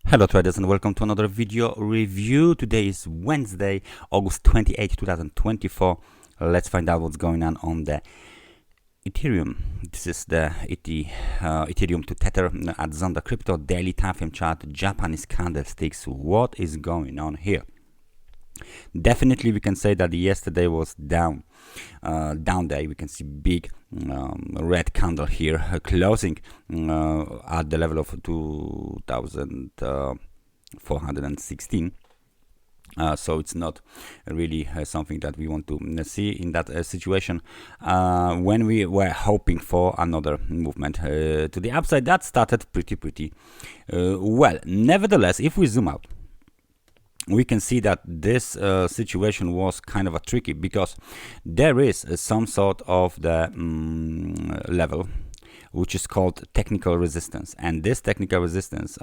Hello traders and welcome to another video review. Today is Wednesday, August 28, 2024. Let's find out what's going on the Ethereum. This is the Ethereum to Tether at Zondacrypto daily timeframe chart, Japanese candlesticks. What is going on here? Definitely we can say that yesterday was down day. We can see big red candle here closing at the level of 2416. So it's not really something that we want to see in that situation. When we were hoping for another movement to the upside, that started pretty well. Nevertheless, if we zoom out, we can see that this situation was kind of a tricky, because there is some sort of the level which is called technical resistance, and this technical resistance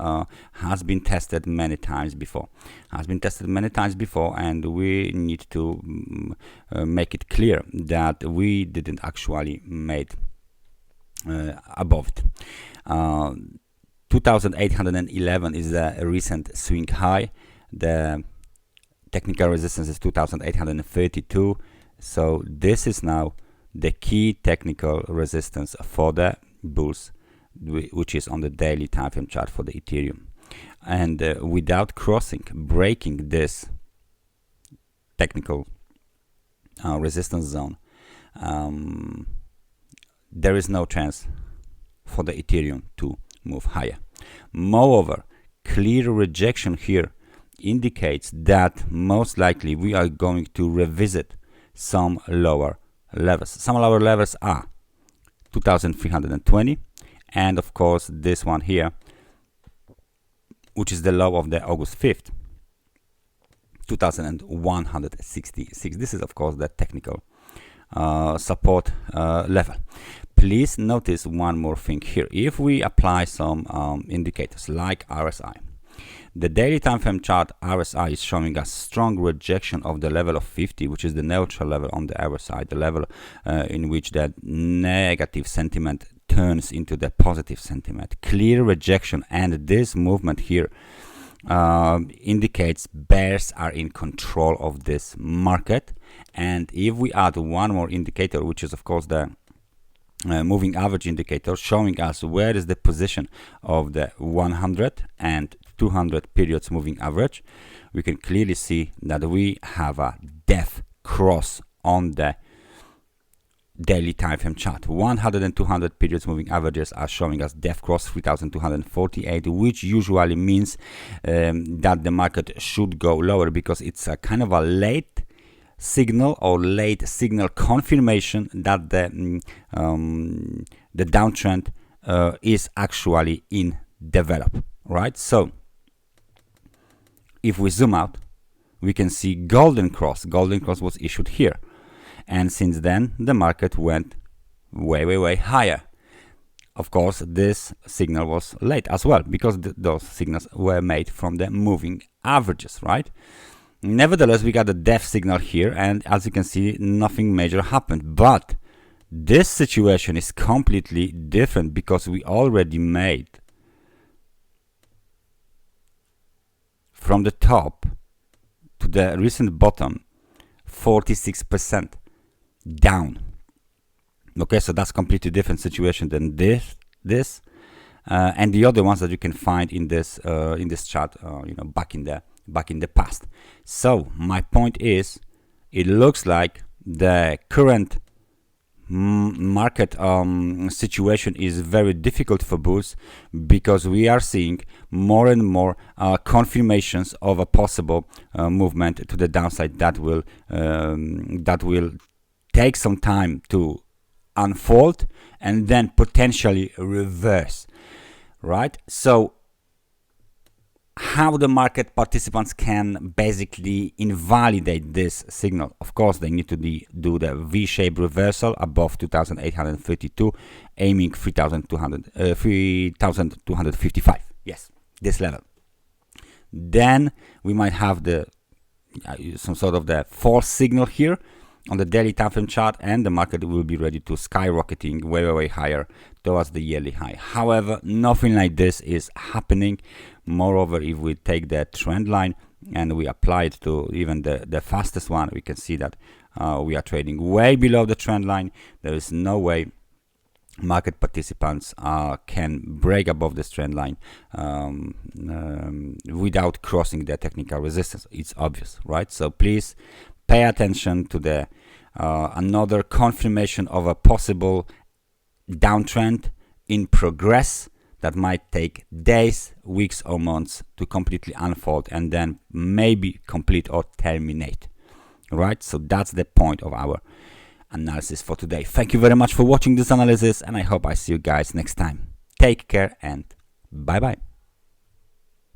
has been tested many times before, and we need to make it clear that we didn't actually made above it. 2811 is the recent swing high. The technical resistance is 2832, so this is now the key technical resistance for the bulls, which is on the daily time frame chart for the Ethereum. And without breaking this technical resistance zone, there is no chance for the Ethereum to move higher. Moreover, clear rejection here indicates that most likely we are going to revisit some lower levels. Some lower levels are 2320, and of course this one here, which is the low of the August 5th, 2166. This is of course the technical support level. Please notice one more thing here. If we apply some indicators like RSI, the daily time frame chart RSI is showing us strong rejection of the level of 50, which is the neutral level on the RSI, the level in which the negative sentiment turns into the positive sentiment. Clear rejection, and this movement here indicates bears are in control of this market. And if we add one more indicator, which is of course the moving average indicator, showing us where is the position of the 100 and 200 periods moving average, we can clearly see that we have a death cross on the daily time frame chart. 100 and 200 periods moving averages are showing us death cross 3248, which usually means that the market should go lower, because it's a kind of a late signal or late signal confirmation that the downtrend is actually in develop, right? So if we zoom out, we can see golden cross was issued here, and since then the market went way higher. Of course this signal was late as well, because those signals were made from the moving averages, right? Nevertheless, we got a death signal here, and as you can see, nothing major happened. But this situation is completely different, because we already made from the top to the recent bottom 46% down. Okay, so that's completely different situation than this and the other ones that you can find in this chart, back in the past. So my point is, it looks like the current market situation is very difficult for bulls, because we are seeing more and more confirmations of a possible movement to the downside that will take some time to unfold and then potentially reverse, right? So how the market participants can basically invalidate this signal? Of course, they need to do the V-shaped reversal above 2832, aiming 3255. Yes, this level. Then we might have the some sort of the false signal here, on the daily time frame chart, and the market will be ready to skyrocketing way higher towards the yearly high. However, nothing like this is happening. Moreover, if we take the trend line and we apply it to even the fastest one, we can see that we are trading way below the trend line. There is no way market participants can break above this trend line without crossing the technical resistance. It's obvious, right? So please pay attention to the another confirmation of a possible downtrend in progress that might take days, weeks, or months to completely unfold and then maybe complete or terminate. Right? So that's the point of our analysis for today. Thank you very much for watching this analysis, and I hope I see you guys next time. Take care and bye bye.